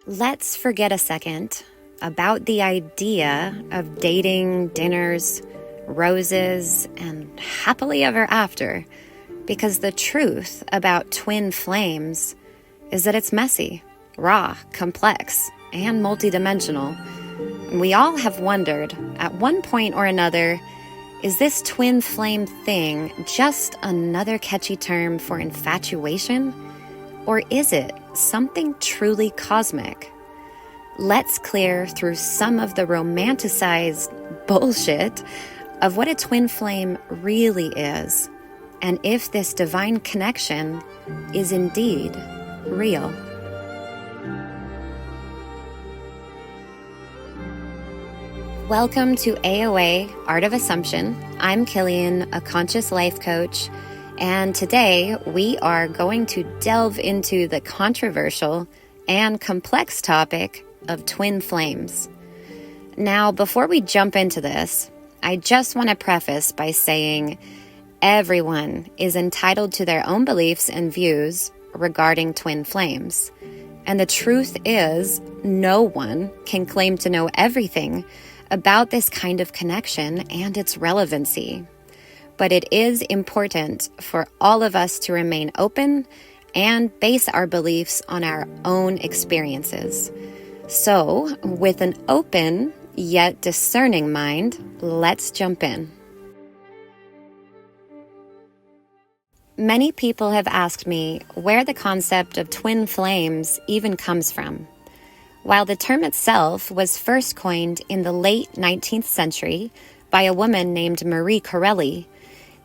Let's forget a second about the idea of dating, dinners, roses, and happily ever after, because the truth about twin flames is that it's messy, raw, complex, and multidimensional. We all have wondered, at one point or another, is this twin flame thing just another catchy term for infatuation? Or is it something truly cosmic? Let's clear through some of the romanticized bullshit of what a twin flame really is, and if this divine connection is indeed real. Welcome to AOA, Art of Assumption. I'm Killian, a conscious life coach, and today we are going to delve into the controversial and complex topic of twin flames. Now, before we jump into this, I just want to preface by saying everyone is entitled to their own beliefs and views regarding twin flames. And the truth is, no one can claim to know everything about this kind of connection and its relevancy. But it is important for all of us to remain open and base our beliefs on our own experiences. So, with an open yet discerning mind, let's jump in. Many people have asked me where the concept of twin flames even comes from. While the term itself was first coined in the late 19th century by a woman named Marie Corelli,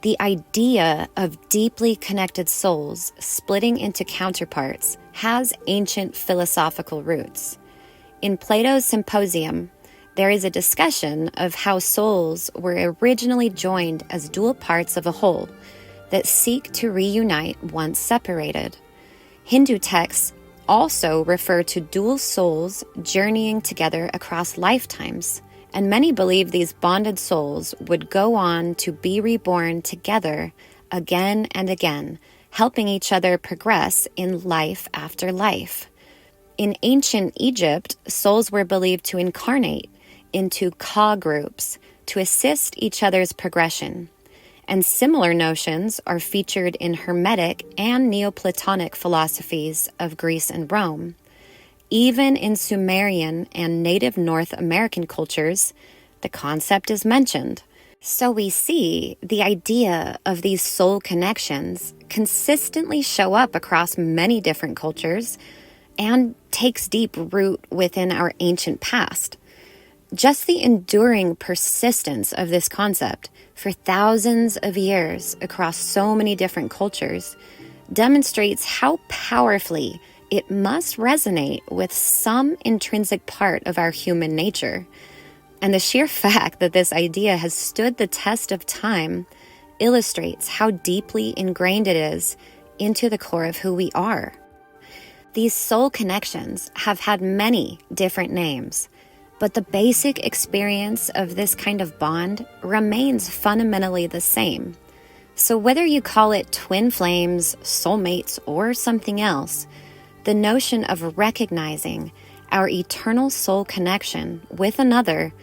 the idea of deeply connected souls splitting into counterparts has ancient philosophical roots. In Plato's Symposium, there is a discussion of how souls were originally joined as dual parts of a whole that seek to reunite once separated. Hindu texts also refer to dual souls journeying together across lifetimes, and many believe these bonded souls would go on to be reborn together again and again, helping each other progress in life after life. In ancient Egypt, souls were believed to incarnate into Ka groups to assist each other's progression, and similar notions are featured in Hermetic and Neoplatonic philosophies of Greece and Rome. Even in Sumerian and Native North American cultures, the concept is mentioned. So we see the idea of these soul connections consistently show up across many different cultures and takes deep root within our ancient past. Just the enduring persistence of this concept for thousands of years across so many different cultures demonstrates how powerfully it must resonate with some intrinsic part of our human nature. And the sheer fact that this idea has stood the test of time illustrates how deeply ingrained it is into the core of who we are. These soul connections have had many different names, but the basic experience of this kind of bond remains fundamentally the same. So whether you call it twin flames, soulmates, or something else, the notion of recognizing our eternal soul connection with another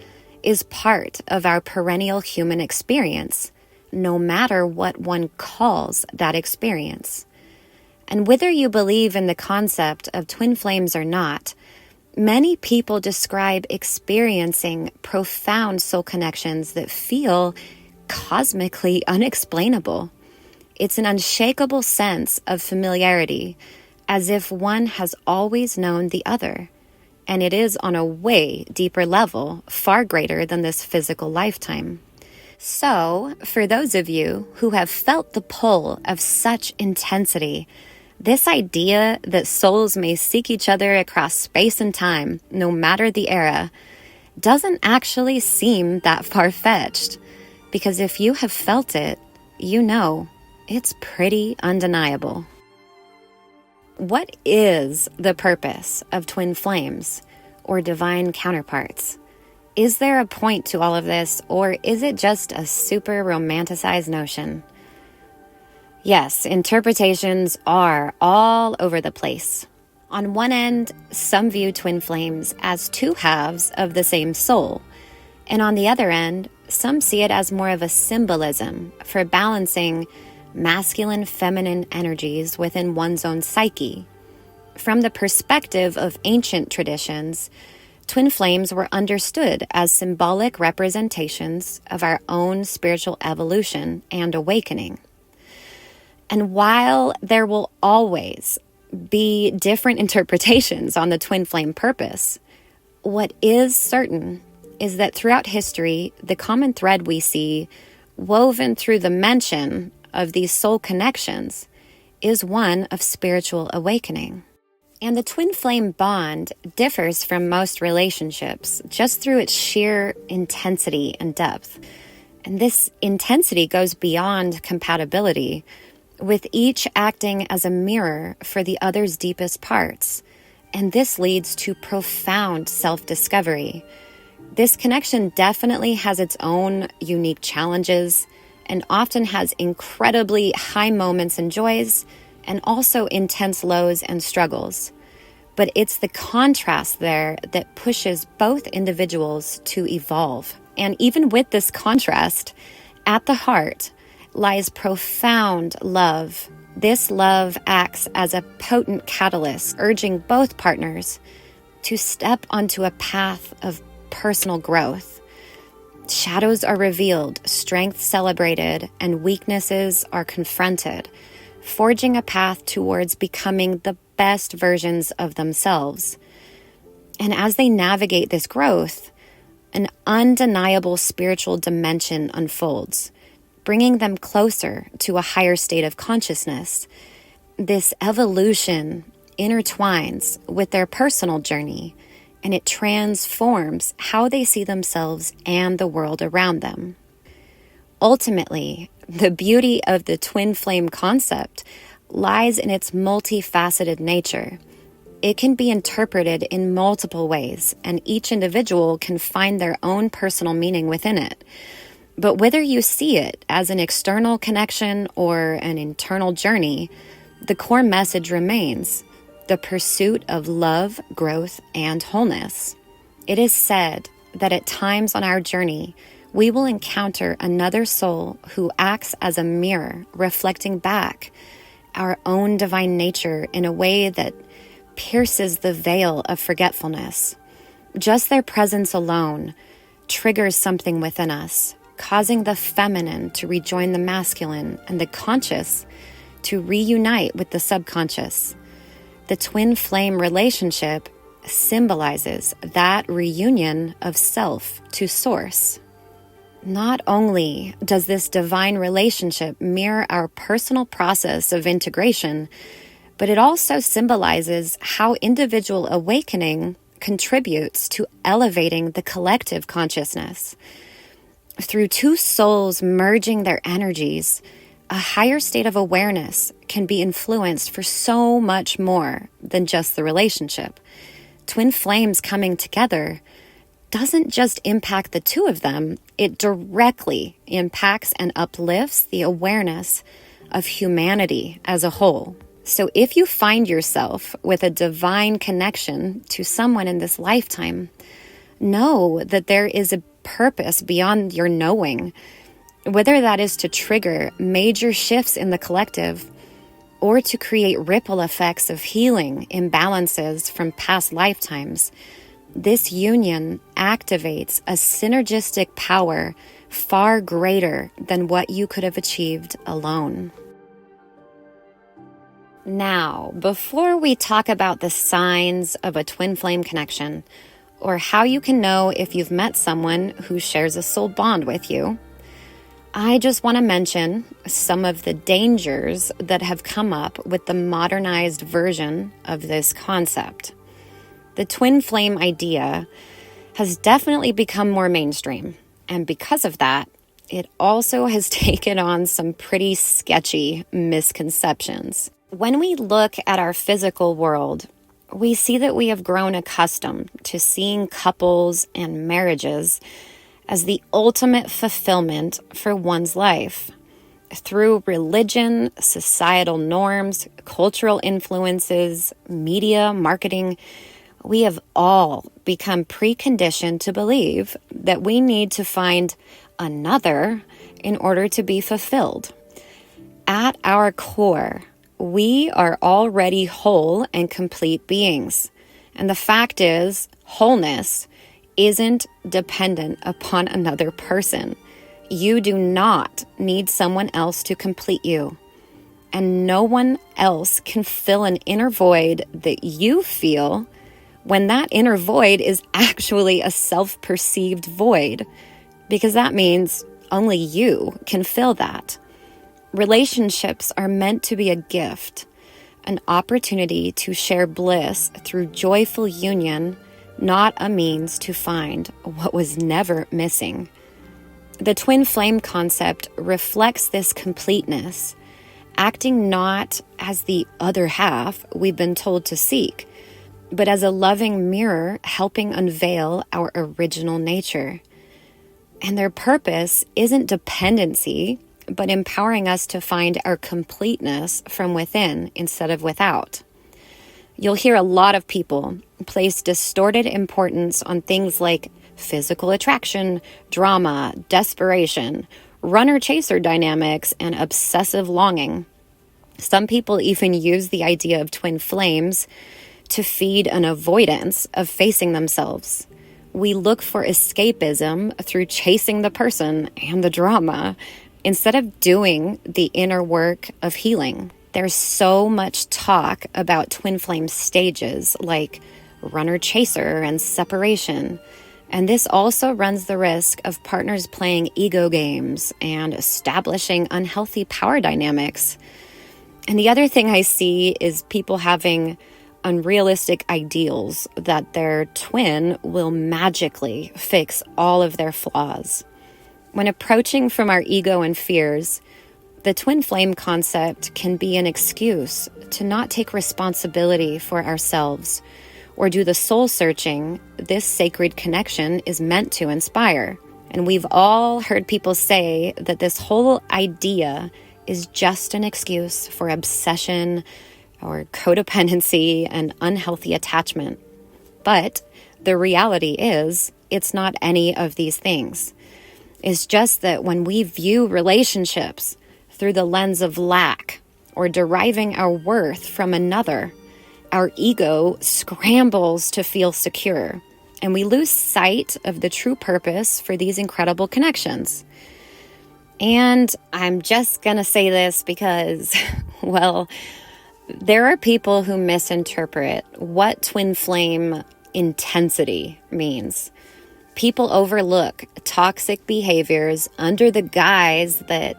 is part of our perennial human experience, no matter what one calls that experience. And whether you believe in the concept of twin flames or not, many people describe experiencing profound soul connections that feel cosmically unexplainable. It's an unshakable sense of familiarity, as if one has always known the other. And it is on a way deeper level, far greater than this physical lifetime. So, for those of you who have felt the pull of such intensity, this idea that souls may seek each other across space and time, no matter the era, doesn't actually seem that far-fetched. Because if you have felt it, you know it's pretty undeniable. What is the purpose of twin flames or divine counterparts? Is there a point to all of this, or is it just a super romanticized notion? Yes, interpretations are all over the place. On one end, some view twin flames as two halves of the same soul, and on the other end, some see it as more of a symbolism for balancing masculine, feminine energies within one's own psyche. From the perspective of ancient traditions, twin flames were understood as symbolic representations of our own spiritual evolution and awakening. And while there will always be different interpretations on the twin flame purpose, what is certain is that throughout history, the common thread we see woven through the mention of these soul connections is one of spiritual awakening. And the twin flame bond differs from most relationships just through its sheer intensity and depth. And this intensity goes beyond compatibility, with each acting as a mirror for the other's deepest parts. And this leads to profound self-discovery. This connection definitely has its own unique challenges and often has incredibly high moments and joys, and also intense lows and struggles. But it's the contrast there that pushes both individuals to evolve. And even with this contrast, at the heart lies profound love. This love acts as a potent catalyst, urging both partners to step onto a path of personal growth. Shadows are revealed, strength celebrated, and weaknesses are confronted, forging a path towards becoming the best versions of themselves. And as they navigate this growth, an undeniable spiritual dimension unfolds, bringing them closer to a higher state of consciousness. This evolution intertwines with their personal journey, and it transforms how they see themselves and the world around them. Ultimately, the beauty of the twin flame concept lies in its multifaceted nature. It can be interpreted in multiple ways, and each individual can find their own personal meaning within it. But whether you see it as an external connection or an internal journey, the core message remains: the pursuit of love, growth, and wholeness. It is said that at times on our journey, we will encounter another soul who acts as a mirror, reflecting back our own divine nature in a way that pierces the veil of forgetfulness. Just their presence alone triggers something within us, causing the feminine to rejoin the masculine and the conscious to reunite with the subconscious. The twin flame relationship symbolizes that reunion of self to source. Not only does this divine relationship mirror our personal process of integration, but it also symbolizes how individual awakening contributes to elevating the collective consciousness. Through two souls merging their energies, a higher state of awareness can be influenced for so much more than just the relationship. Twin flames coming together doesn't just impact the two of them, it directly impacts and uplifts the awareness of humanity as a whole. So if you find yourself with a divine connection to someone in this lifetime, know that there is a purpose beyond your knowing, whether that is to trigger major shifts in the collective or to create ripple effects of healing imbalances from past lifetimes. This union activates a synergistic power far greater than what you could have achieved alone. Now, before we talk about the signs of a twin flame connection, or how you can know if you've met someone who shares a soul bond with you, I just want to mention some of the dangers that have come up with the modernized version of this concept. The twin flame idea has definitely become more mainstream, and because of that, it also has taken on some pretty sketchy misconceptions. When we look at our physical world, we see that we have grown accustomed to seeing couples and marriages as the ultimate fulfillment for one's life. Through religion, societal norms, cultural influences, media, marketing, we have all become preconditioned to believe that we need to find another in order to be fulfilled. At our core, we are already whole and complete beings. And the fact is, wholeness isn't dependent upon another person. You do not need someone else to complete you. And no one else can fill an inner void that you feel when that inner void is actually a self-perceived void, because that means only you can fill that. Relationships are meant to be a gift, an opportunity to share bliss through joyful union, not a means to find what was never missing. The twin flame concept reflects this completeness, acting not as the other half we've been told to seek, but as a loving mirror helping unveil our original nature. And their purpose isn't dependency, but empowering us to find our completeness from within instead of without. You'll hear a lot of people place distorted importance on things like physical attraction, drama, desperation, runner-chaser dynamics, and obsessive longing. Some people even use the idea of twin flames to feed an avoidance of facing themselves. We look for escapism through chasing the person and the drama instead of doing the inner work of healing. There's so much talk about twin flame stages like runner-chaser and separation. And this also runs the risk of partners playing ego games and establishing unhealthy power dynamics. And the other thing I see is people having unrealistic ideals that their twin will magically fix all of their flaws. When approaching from our ego and fears, the twin flame concept can be an excuse to not take responsibility for ourselves or do the soul searching this sacred connection is meant to inspire. And we've all heard people say that this whole idea is just an excuse for obsession or codependency and unhealthy attachment. But the reality is, it's not any of these things. It's just that when we view relationships through the lens of lack or deriving our worth from another, our ego scrambles to feel secure, and we lose sight of the true purpose for these incredible connections. And I'm just gonna say this because, well, there are people who misinterpret what twin flame intensity means. People overlook toxic behaviors under the guise that,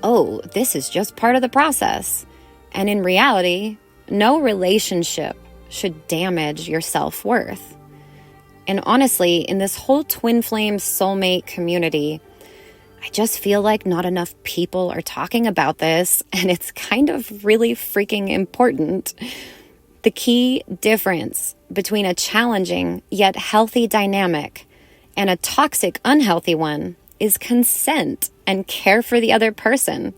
oh, this is just part of the process. And in reality, no relationship should damage your self-worth. And honestly, in this whole twin flame soulmate community, I just feel like not enough people are talking about this, and it's kind of really freaking important. The key difference between a challenging yet healthy dynamic and a toxic, unhealthy one is consent and care for the other person.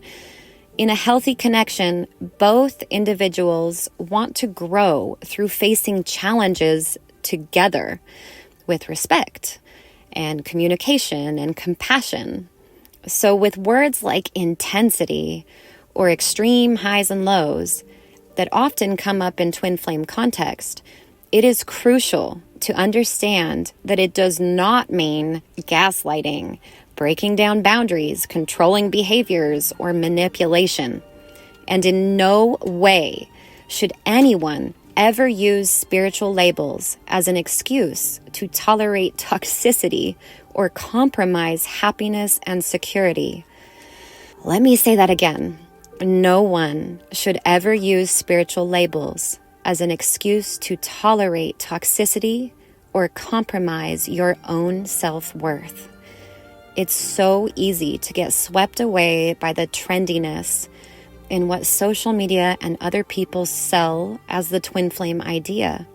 In a healthy connection, both individuals want to grow through facing challenges together with respect and communication and compassion. So with words like intensity or extreme highs and lows that often come up in twin flame context, it is crucial to understand that it does not mean gaslighting, breaking down boundaries, controlling behaviors, or manipulation. And in no way should anyone ever use spiritual labels as an excuse to tolerate toxicity or compromise happiness and security. Let me say that again. No one should ever use spiritual labels as an excuse to tolerate toxicity or compromise your own self-worth. It's so easy to get swept away by the trendiness in what social media and other people sell as the twin flame idea.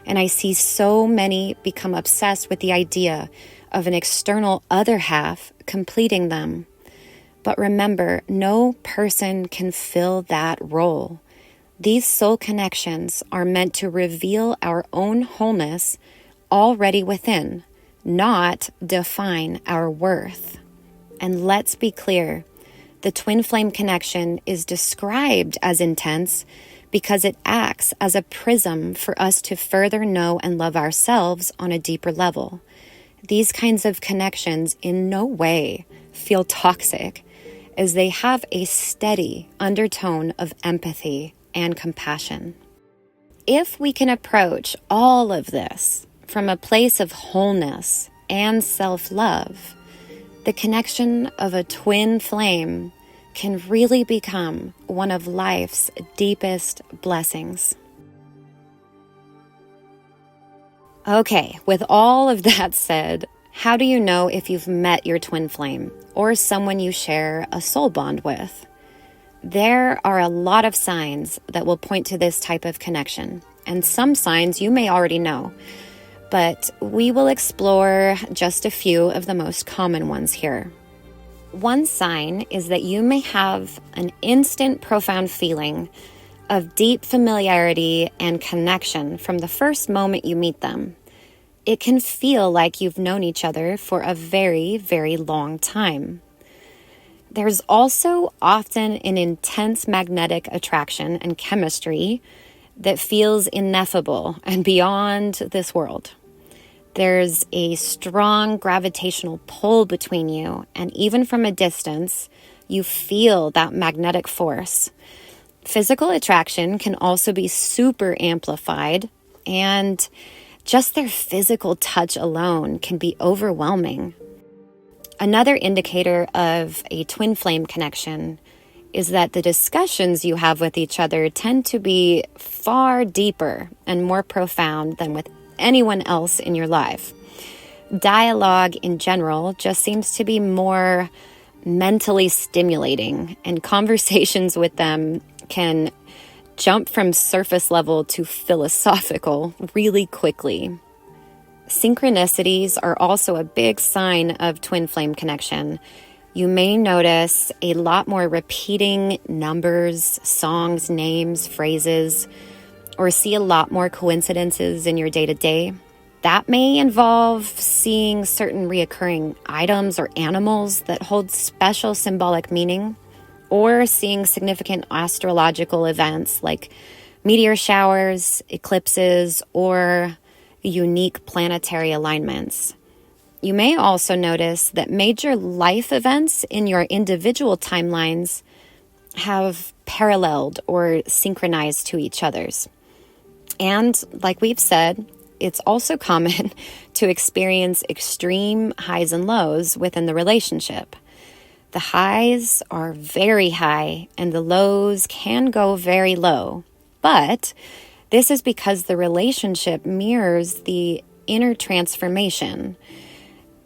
And I see so many become obsessed with the idea of an external other half completing them. But remember, no person can fill that role. These soul connections are meant to reveal our own wholeness already within, not define our worth. And let's be clear, the twin flame connection is described as intense because it acts as a prism for us to further know and love ourselves on a deeper level. These kinds of connections in no way feel toxic, as they have a steady undertone of empathy and compassion. If we can approach all of this from a place of wholeness and self-love, the connection of a twin flame can really become one of life's deepest blessings. Okay, with all of that said, how do you know if you've met your twin flame or someone you share a soul bond with? There are a lot of signs that will point to this type of connection, and some signs you may already know, but we will explore just a few of the most common ones here. One sign is that you may have an instant, profound feeling of deep familiarity and connection from the first moment you meet them. It can feel like you've known each other for a very, very long time. There's also often an intense magnetic attraction and chemistry that feels ineffable and beyond this world. There's a strong gravitational pull between you, and even from a distance, you feel that magnetic force. Physical attraction can also be super amplified, and just their physical touch alone can be overwhelming. Another indicator of a twin flame connection is that the discussions you have with each other tend to be far deeper and more profound than with anyone else in your life. Dialogue in general just seems to be more mentally stimulating, and conversations with them can jump from surface level to philosophical really quickly. Synchronicities are also a big sign of twin flame connection. You may notice a lot more repeating numbers, songs, names, phrases, or see a lot more coincidences in your day-to-day. That may involve seeing certain reoccurring items or animals that hold special symbolic meaning, or seeing significant astrological events like meteor showers, eclipses, or unique planetary alignments. You may also notice that major life events in your individual timelines have paralleled or synchronized to each other's. And like we've said, it's also common to experience extreme highs and lows within the relationship. The highs are very high and the lows can go very low, but this is because the relationship mirrors the inner transformation.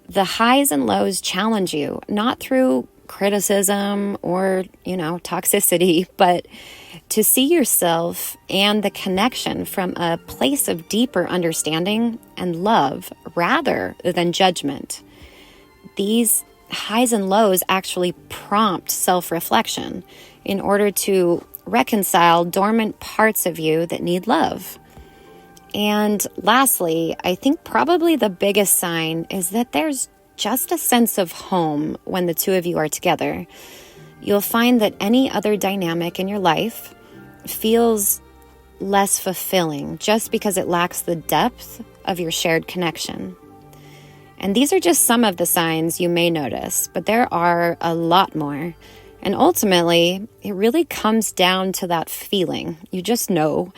The highs and lows challenge you, not through criticism or, toxicity, but to see yourself and the connection from a place of deeper understanding and love rather than judgment. These highs and lows actually prompt self-reflection in order to reconcile dormant parts of you that need love. And lastly, I think probably the biggest sign is that there's just a sense of home when the two of you are together. You'll find that any other dynamic in your life feels less fulfilling just because it lacks the depth of your shared connection. And these are just some of the signs you may notice, but there are a lot more. And ultimately, it really comes down to that feeling. You just know.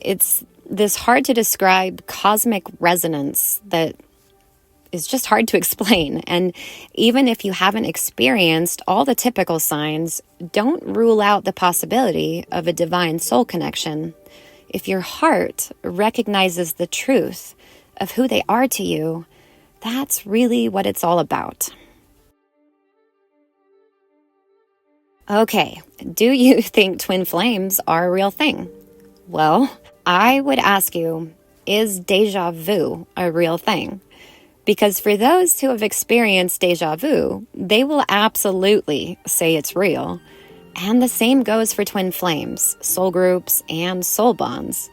It's this hard to describe cosmic resonance that is just hard to explain. And even if you haven't experienced all the typical signs, don't rule out the possibility of a divine soul connection. If your heart recognizes the truth of who they are to you, that's really what it's all about. Okay, do you think twin flames are a real thing? Well, I would ask you, is deja vu a real thing? Because for those who have experienced deja vu, they will absolutely say it's real. And the same goes for twin flames, soul groups, and soul bonds.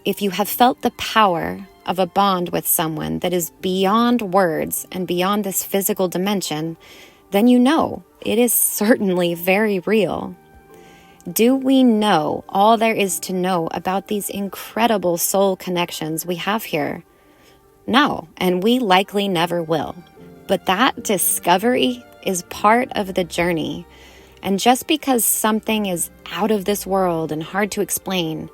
If you have felt the power of a bond with someone that is beyond words and beyond this physical dimension, then you know it is certainly very real. Do we know all there is to know about these incredible soul connections we have here? No, and we likely never will. But that discovery is part of the journey. And just because something is out of this world and hard to explain,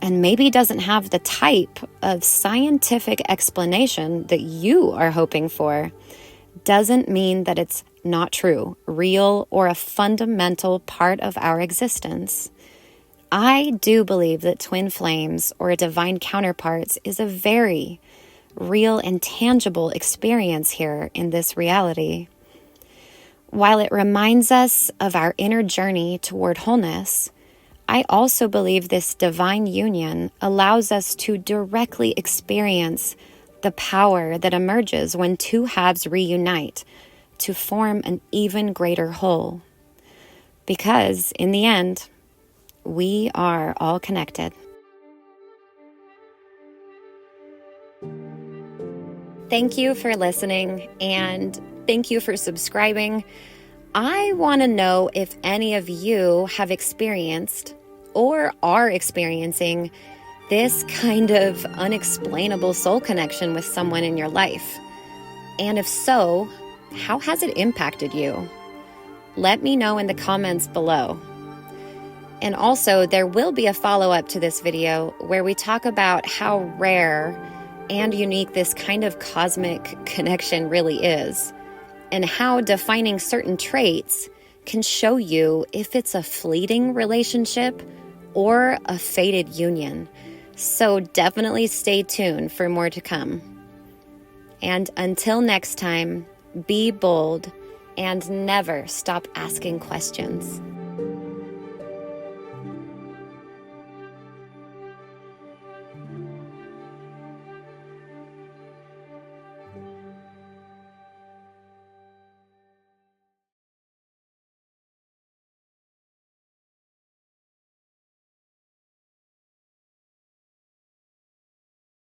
and maybe doesn't have the type of scientific explanation that you are hoping for, doesn't mean that it's not true, real, or a fundamental part of our existence. I do believe that twin flames or divine counterparts is a very real and tangible experience here in this reality. While it reminds us of our inner journey toward wholeness, I also believe this divine union allows us to directly experience the power that emerges when two halves reunite to form an even greater whole. Because in the end, we are all connected. Thank you for listening, and thank you for subscribing. I want to know if any of you have experienced or are experiencing this kind of unexplainable soul connection with someone in your life. And if so, how has it impacted you? Let me know in the comments below. And also, there will be a follow-up to this video where we talk about how rare and unique this kind of cosmic connection really is, and how defining certain traits can show you if it's a fleeting relationship or a fated union. So definitely stay tuned for more to come. And until next time, be bold and never stop asking questions.